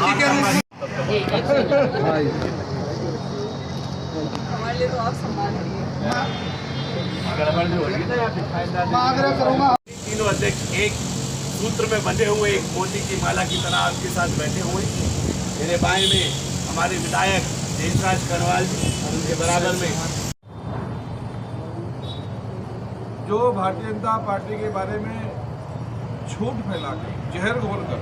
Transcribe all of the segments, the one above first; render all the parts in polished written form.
जी के अनुसार हमारे लिए तो आप सम्मान आग्रह करूंगा। तीनों अध्यक्ष एक सूत्र में बंधे हुए, एक मोती की माला की तरह आपके साथ बैठे हुए। मेरे बाएं में हमारे विधायक देशराज करवाल जी, उनके बराबर में जो भारतीय जनता पार्टी के बारे में झूठ फैलाकर, जहर घोलकर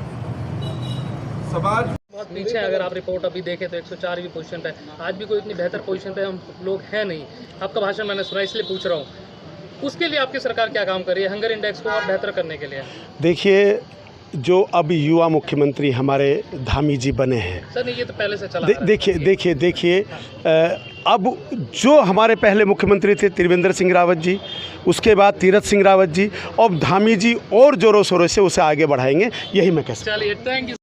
समाज बहुत पीछे अगर आप रिपोर्ट अभी देखें तो 104वीं पोजीशन पे, आज भी कोई इतनी बेहतर पोजीशन पे हम लोग हैं नहीं। आपका भाषण मैंने सुना इसलिए पूछ रहा हूँ, उसके लिए आपकी सरकार क्या काम कर रही है हंगर इंडेक्स को और बेहतर करने के लिए? देखिए, जो अब युवा मुख्यमंत्री हमारे धामी जी बने हैं सर नहीं, ये तो पहले से चला देखिए अब जो हमारे पहले मुख्यमंत्री थे त्रिवेंद्र सिंह रावत जी, उसके बाद तीरथ सिंह रावत जी, और धामी जी और जोरों शोरों से उसे आगे बढ़ाएंगे, यही मैं कह सकता हूं। चलिए, थैंक यू।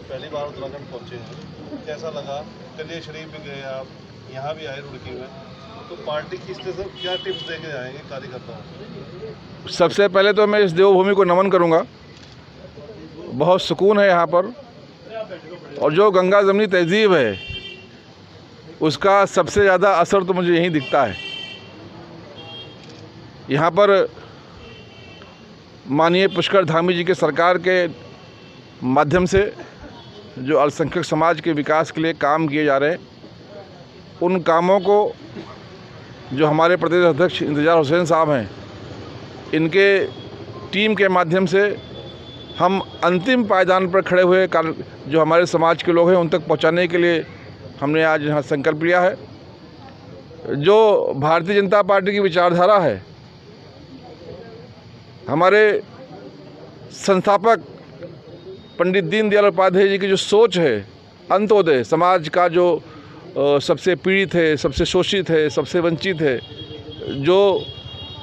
पहली बार उत्तराखंड पहुँचे हैं, कैसा लगा? कलिया शरीफ भी गए आप, यहाँ भी आए रुड़की में, तो पार्टी की तरफ क्या टिप्स दे के जाएंगे कार्यकर्ताओं? सबसे पहले तो मैं इस देवभूमि को नमन करूंगा। बहुत सुकून है यहाँ पर, और जो गंगा जमनी तहजीब है उसका सबसे ज़्यादा असर तो मुझे यहीं दिखता है। यहाँ पर माननीय पुष्कर धामी जी के सरकार के माध्यम से जो अल्पसंख्यक समाज के विकास के लिए काम किए जा रहे हैं, उन कामों को जो हमारे प्रदेश अध्यक्ष इंतजार हुसैन साहब हैं, इनके टीम के माध्यम से हम अंतिम पायदान पर खड़े हुए जो हमारे समाज के लोग हैं उन तक पहुंचाने के लिए हमने आज यहाँ संकल्प लिया है। जो भारतीय जनता पार्टी की विचारधारा है, हमारे संस्थापक पंडित दीनदयाल उपाध्याय जी की जो सोच है, अंत्योदय समाज का जो सबसे पीड़ित है, सबसे शोषित है, सबसे वंचित है, जो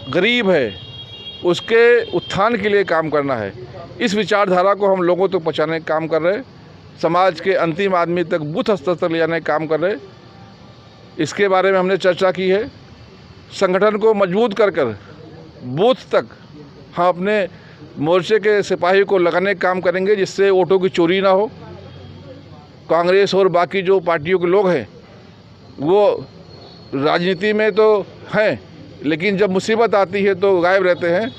गरीब है, उसके उत्थान के लिए काम करना है। इस विचारधारा को हम लोगों तक पहुँचाने का काम कर रहे हैं, समाज के अंतिम आदमी तक बूथ स्तर तक ले जाने का काम कर रहे हैं। इसके बारे में हमने चर्चा की है। संगठन को मजबूत कर बूथ तक हम अपने मोर्चे के सिपाही को लगाने का काम करेंगे, जिससे वोटों की चोरी ना हो। कांग्रेस और बाकी जो पार्टियों के लोग हैं वो राजनीति में तो हैं, लेकिन जब मुसीबत आती है तो गायब रहते हैं।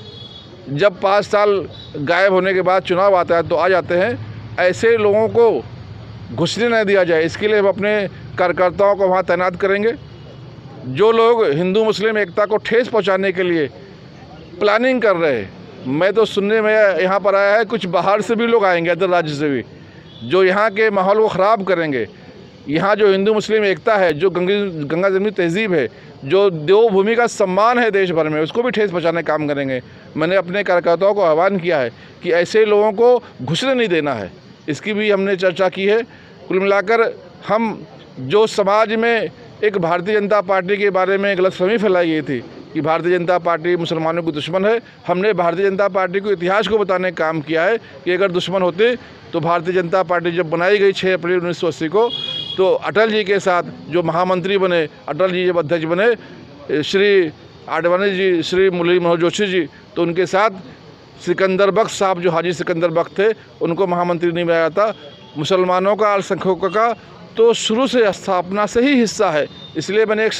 जब 5 साल गायब होने के बाद चुनाव आता है तो आ जाते हैं। ऐसे लोगों को घुसने नहीं दिया जाए, इसके लिए हम अपने कार्यकर्ताओं को वहाँ तैनात करेंगे। जो लोग हिंदू मुस्लिम एकता को ठेस पहुँचाने के लिए प्लानिंग कर रहे हैं, मैं तो सुनने में यहाँ पर आया है कुछ बाहर से भी लोग आएंगे, अदर राज्य से भी, जो यहाँ के माहौल को ख़राब करेंगे। यहाँ जो हिंदू मुस्लिम एकता है, जो गंगा जमनी तहजीब है, जो देवभूमि का सम्मान है देश भर में, उसको भी ठेस पहुँचाने का काम करेंगे। मैंने अपने कार्यकर्ताओं को आह्वान किया है कि ऐसे लोगों को घुसने नहीं देना है, इसकी भी हमने चर्चा की है। कुल मिलाकर हम जो समाज में एक भारतीय जनता पार्टी के बारे में गलतफहमी फैलाई गई थी कि भारतीय जनता पार्टी मुसलमानों की दुश्मन है, हमने भारतीय जनता पार्टी को इतिहास को बताने का काम किया है कि अगर दुश्मन होते तो भारतीय जनता पार्टी जब बनाई गई 6 अप्रैल 1980 को, तो अटल जी के साथ जो महामंत्री बने, अटल जी जब अध्यक्ष बने, श्री आडवाणी जी, श्री मुरली मनोहर जोशी जी, तो उनके साथ सिकंदर बख्श साहब, जो हाजी सिकंदर बख्श थे, उनको महामंत्री नहीं बनाया था। मुसलमानों का, अल्पसंख्यकों का तो शुरू से स्थापना से ही हिस्सा है। इसलिए मैंने एक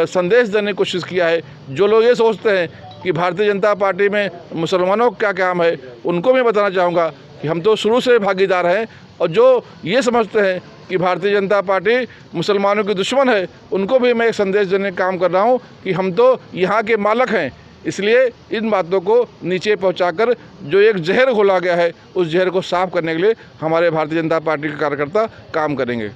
संदेश देने की कोशिश किया है। जो लोग ये सोचते हैं कि भारतीय जनता पार्टी में मुसलमानों का क्या काम है, उनको मैं बताना चाहूँगा कि हम तो शुरू से भागीदार हैं, और जो ये समझते हैं कि भारतीय जनता पार्टी मुसलमानों की दुश्मन है, उनको भी मैं एक संदेश देने का काम कर रहा हूँ कि हम तो यहाँ के मालिक हैं। इसलिए इन बातों को नीचे पहुँचाकर जो एक जहर घोला गया है, उस जहर को साफ करने के लिए हमारे भारतीय जनता पार्टी के कार्यकर्ता काम करेंगे।